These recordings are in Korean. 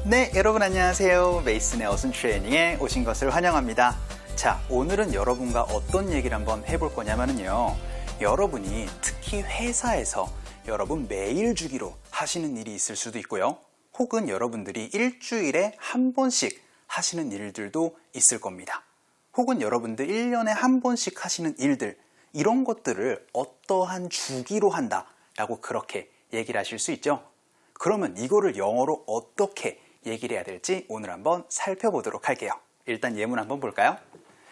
네, 여러분 안녕하세요. 메이슨의 어순 트레이닝에 오신 것을 환영합니다. 자, 오늘은 여러분과 어떤 얘기를 한번 해볼 거냐면요. 여러분이 특히 회사에서 여러분 메일 주기로 하시는 일이 있을 수도 있고요. 혹은 여러분들이 일주일에 한 번씩 하시는 일들도 있을 겁니다. 혹은 여러분들 1년에 한 번씩 하시는 일들, 이런 것들을 어떠한 주기로 한다라고 그렇게 얘기를 하실 수 있죠. 그러면 이거를 영어로 어떻게 얘기를 해야 될지 오늘 한번 살펴보도록 할게요. 일단 예문 한번 볼까요?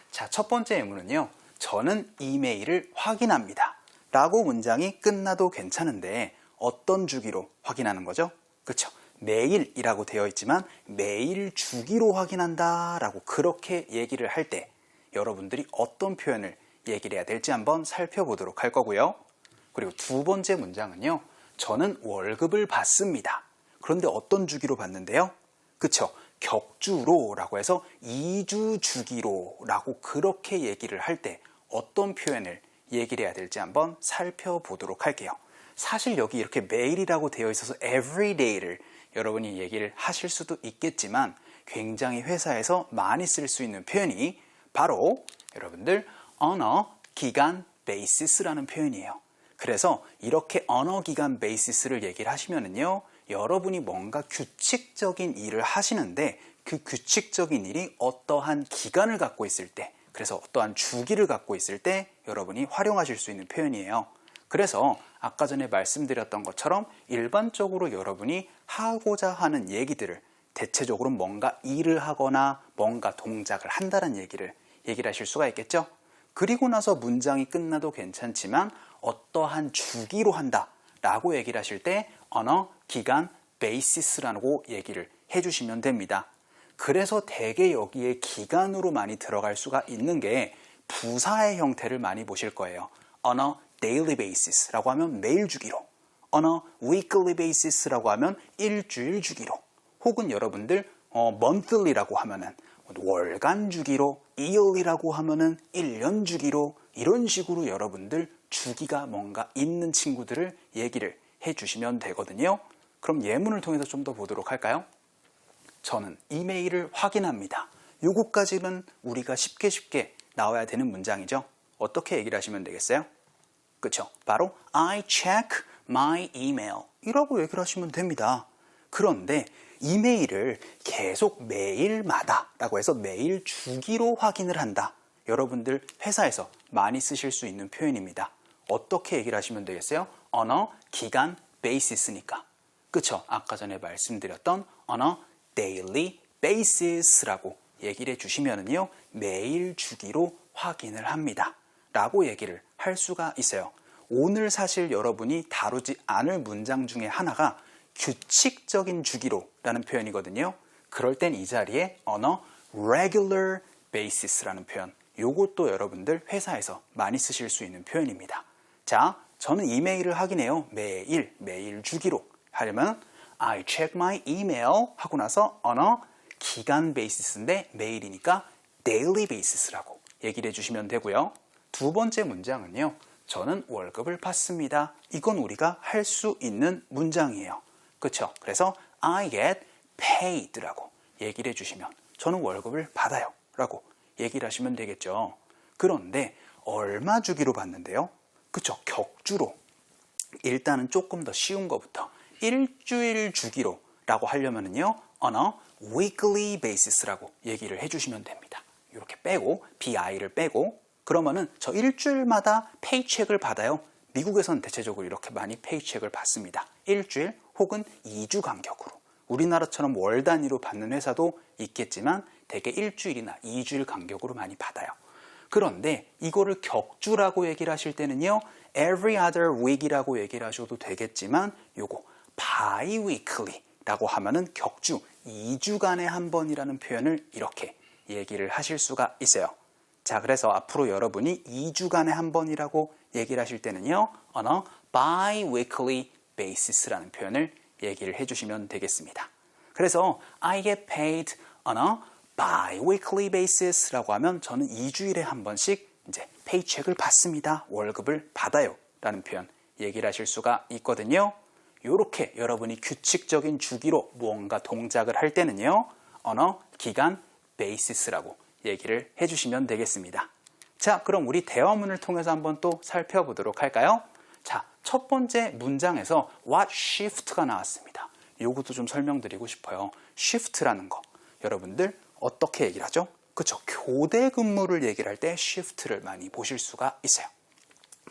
자, 첫 번째 예문은요. 저는 이메일을 확인합니다. 라고 문장이 끝나도 괜찮은데 어떤 주기로 확인하는 거죠? 그쵸? 매일이라고 되어 있지만 매일 주기로 확인한다 라고 그렇게 얘기를 할 때 여러분들이 어떤 표현을 얘기를 해야 될지 한번 살펴보도록 할 거고요. 그리고 두 번째 문장은요. 저는 월급을 받습니다. 그런데 어떤 주기로 받는데요? 그쵸? 격주로 라고 해서 2주 주기로 라고 그렇게 얘기를 할 때 어떤 표현을 얘기를 해야 될지 한번 살펴보도록 할게요. 사실 여기 이렇게 매일이라고 되어 있어서 everyday를 여러분이 얘기를 하실 수도 있겠지만 굉장히 회사에서 많이 쓸 수 있는 표현이 바로 여러분들 언어 기간 베이시스라는 표현이에요. 그래서 이렇게 언어 기간 베이시스를 얘기를 하시면은요. 여러분이 뭔가 규칙적인 일을 하시는데 그 규칙적인 일이 어떠한 기간을 갖고 있을 때, 그래서 어떠한 주기를 갖고 있을 때 여러분이 활용하실 수 있는 표현이에요. 그래서 아까 전에 말씀드렸던 것처럼 일반적으로 여러분이 하고자 하는 얘기들을 대체적으로 뭔가 일을 하거나 뭔가 동작을 한다는 얘기를 하실 수가 있겠죠. 그리고 나서 문장이 끝나도 괜찮지만 어떠한 주기로 한다 라고 얘기를 하실 때 언어 기간 베이시스라고 얘기를 해주시면 됩니다. 그래서 대개 여기에 기간으로 많이 들어갈 수가 있는 게 부사의 형태를 많이 보실 거예요. on a daily basis라고 하면 매일 주기로, on a weekly basis라고 하면 일주일 주기로, 혹은 여러분들 monthly라고 하면은 월간 주기로, yearly라고 하면은 1년 주기로, 이런 식으로 여러분들 주기가 뭔가 있는 친구들을 얘기를 해주시면 되거든요. 그럼 예문을 통해서 좀 더 보도록 할까요? 저는 이메일을 확인합니다. 요거까지는 우리가 쉽게 나와야 되는 문장이죠. 어떻게 얘기를 하시면 되겠어요? 그쵸? 바로 I check my email 이라고 얘기를 하시면 됩니다. 그런데 이메일을 계속 매일마다 라고 해서 매일 주기로 확인을 한다. 여러분들 회사에서 많이 쓰실 수 있는 표현입니다. 어떻게 얘기를 하시면 되겠어요? 언어 기간 베이시스니까. 그쵸? 아까 전에 말씀드렸던 on a daily basis라고 얘기를 해주시면은요, 매일 주기로 확인을 합니다. 라고 얘기를 할 수가 있어요. 오늘 사실 여러분이 다루지 않을 문장 중에 하나가 규칙적인 주기로 라는 표현이거든요. 그럴 땐 이 자리에 on a regular basis라는 표현, 요것도 여러분들 회사에서 많이 쓰실 수 있는 표현입니다. 자, 저는 이메일을 확인해요. 매일 주기로 하려면 I check my email 하고 나서 on a 기간 베이시스인데 매일이니까 daily basis라고 얘기를 해주시면 되고요. 두 번째 문장은요. 저는 월급을 받습니다. 이건 우리가 할 수 있는 문장이에요. 그렇죠? 그래서 I get paid라고 얘기를 해주시면 저는 월급을 받아요 라고 얘기를 하시면 되겠죠. 그런데 얼마 주기로 받는데요? 그렇죠? 격주로. 일단은 조금 더 쉬운 것부터 일주일 주기로 라고 하려면은요, on a weekly basis라고 얘기를 해주시면 됩니다. 이렇게 빼고, BI를 빼고, 그러면은 저 일주일마다 페이첵을 받아요. 미국에서는 대체적으로 이렇게 많이 페이첵을 받습니다. 일주일 혹은 2주 간격으로. 우리나라처럼 월 단위로 받는 회사도 있겠지만 대개 일주일이나 2주일 간격으로 많이 받아요. 그런데 이거를 격주라고 얘기를 하실 때는요, every other week이라고 얘기를 하셔도 되겠지만 요거 bi-weekly라고 하면은 격주 2주간에 한 번이라는 표현을 이렇게 얘기를 하실 수가 있어요. 자, 그래서 앞으로 여러분이 2주간에 한 번이라고 얘기를 하실 때는요, on a bi-weekly basis라는 표현을 얘기를 해주시면 되겠습니다. 그래서 I get paid on a bi-weekly basis라고 하면 저는 2주일에 한 번씩 이제 페이첵을 받습니다. 월급을 받아요 라는 표현 얘기를 하실 수가 있거든요. 이렇게 여러분이 규칙적인 주기로 무언가 동작을 할 때는요, 언어, 기간, basis라고 얘기를 해주시면 되겠습니다. 자, 그럼 우리 대화문을 통해서 한번 또 살펴보도록 할까요? 자, 첫 번째 문장에서 what shift가 나왔습니다. 요것도 좀 설명드리고 싶어요. shift라는 거, 여러분들 어떻게 얘기를 하죠? 그쵸? 교대 근무를 얘기를 할 때 shift를 많이 보실 수가 있어요.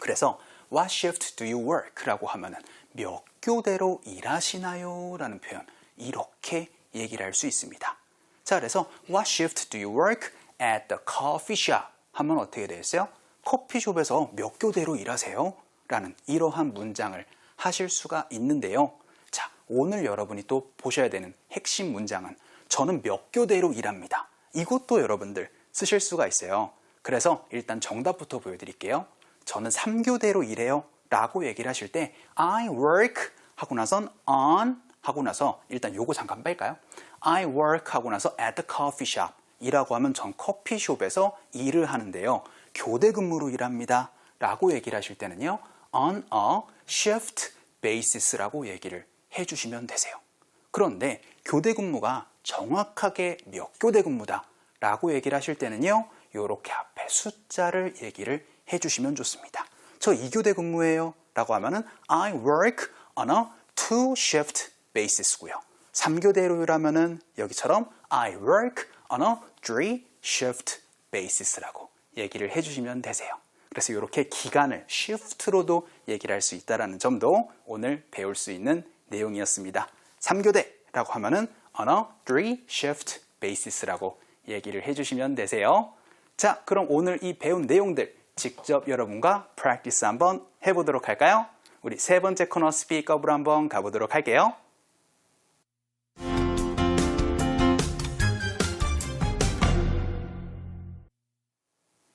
그래서 what shift do you work? 라고 하면은 몇 교대로 일하시나요? 라는 표현, 이렇게 얘기를 할 수 있습니다. 자, 그래서 what shift do you work at the coffee shop? 하면 어떻게 되겠어요? 커피숍에서 몇 교대로 일하세요? 라는 이러한 문장을 하실 수가 있는데요. 자, 오늘 여러분이 또 보셔야 되는 핵심 문장은 저는 몇 교대로 일합니다. 이것도 여러분들 쓰실 수가 있어요. 그래서 일단 정답부터 보여드릴게요. 저는 3교대로 일해요 라고 얘기를 하실 때 I work 하고 나선 on 하고 나서 일단 요거 잠깐 뺄까요? I work 하고 나서 at the coffee shop 이라고 하면 전 커피숍에서 일을 하는데요. 교대 근무로 일합니다 라고 얘기를 하실 때는요, on a shift basis라고 얘기를 해주시면 되세요. 그런데 교대 근무가 정확하게 몇 교대 근무다 라고 얘기를 하실 때는요, 이렇게 앞에 숫자를 얘기를 해주시면 좋습니다. 저 2교대 근무예요 라고 하면은 I work on a 2-shift basis고요. 3교대로 일하면은 여기처럼 I work on a 3-shift basis라고 얘기를 해주시면 되세요. 그래서 이렇게 기간을 shift로도 얘기를 할 수 있다는 점도 오늘 배울 수 있는 내용이었습니다. 3교대라고 하면은 on a 3-shift basis라고 얘기를 해주시면 되세요. 자, 그럼 오늘 이 배운 내용들 직접 여러분과 practice 한번 해보도록 할까요? 우리 세 번째 코너 스피크업으로 한번 가보도록 할게요.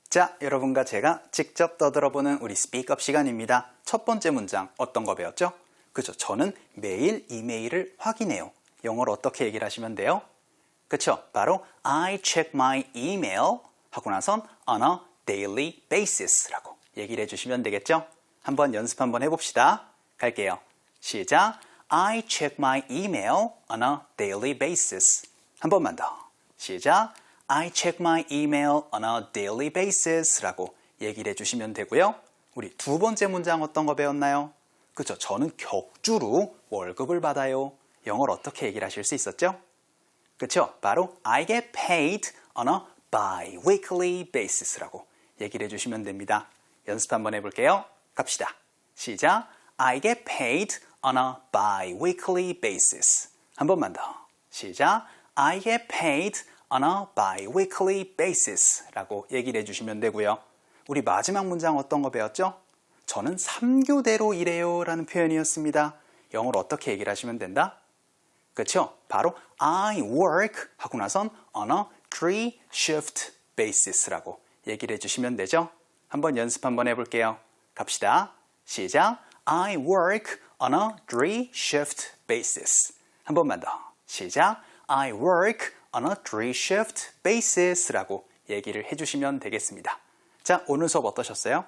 자, 여러분과 제가 직접 떠들어보는 우리 스피크업 시간입니다. 첫 번째 문장 어떤 거 배웠죠? 그죠? 저는 매일 이메일을 확인해요. 영어로 어떻게 얘기를 하시면 돼요? 그쵸? 바로 I check my email 하고 나선 on a daily basis 라고 얘기를 해주시면 되겠죠? 한번 연습 한번 해봅시다. 갈게요. 시작. I check my email on a daily basis. 한 번만 더. 시작. I check my email on a daily basis 라고 얘기를 해주시면 되고요. 우리 두 번째 문장 어떤 거 배웠나요? 그쵸? 저는 격주로 월급을 받아요. 영어로 어떻게 얘기를 하실 수 있었죠? 그쵸? 바로 I get paid on a bi-weekly basis라고 얘기를 해주시면 됩니다. 연습 한번 해볼게요. 갑시다. 시작. I get paid on a bi-weekly basis. 한 번만 더. 시작. I get paid on a bi-weekly basis 라고 얘기를 해주시면 되고요. 우리 마지막 문장 어떤 거 배웠죠? 저는 3교대로 일해요 라는 표현이었습니다. 영어로 어떻게 얘기를 하시면 된다? 그렇죠? 바로 I work 하고 나선 on a 3-shift basis라고 얘기를 해주시면 되죠? 한번 연습 한번 해볼게요. 갑시다. 시작. I work on a 3-shift basis. 한 번만 더. 시작. I work on a 3-shift basis라고 얘기를 해주시면 되겠습니다. 자, 오늘 수업 어떠셨어요?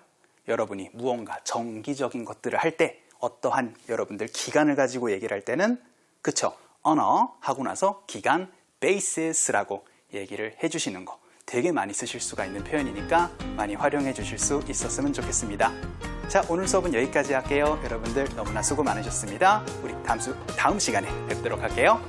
여러분이 무언가 정기적인 것들을 할 때 어떠한 여러분들 기간을 가지고 얘기를 할 때는 그쵸? 언어 하고 나서 기간 basis라고 얘기를 해주시는 거 되게 많이 쓰실 수가 있는 표현이니까 많이 활용해 주실 수 있었으면 좋겠습니다. 자, 오늘 수업은 여기까지 할게요. 여러분들 너무나 수고 많으셨습니다. 우리 다음 시간에 뵙도록 할게요.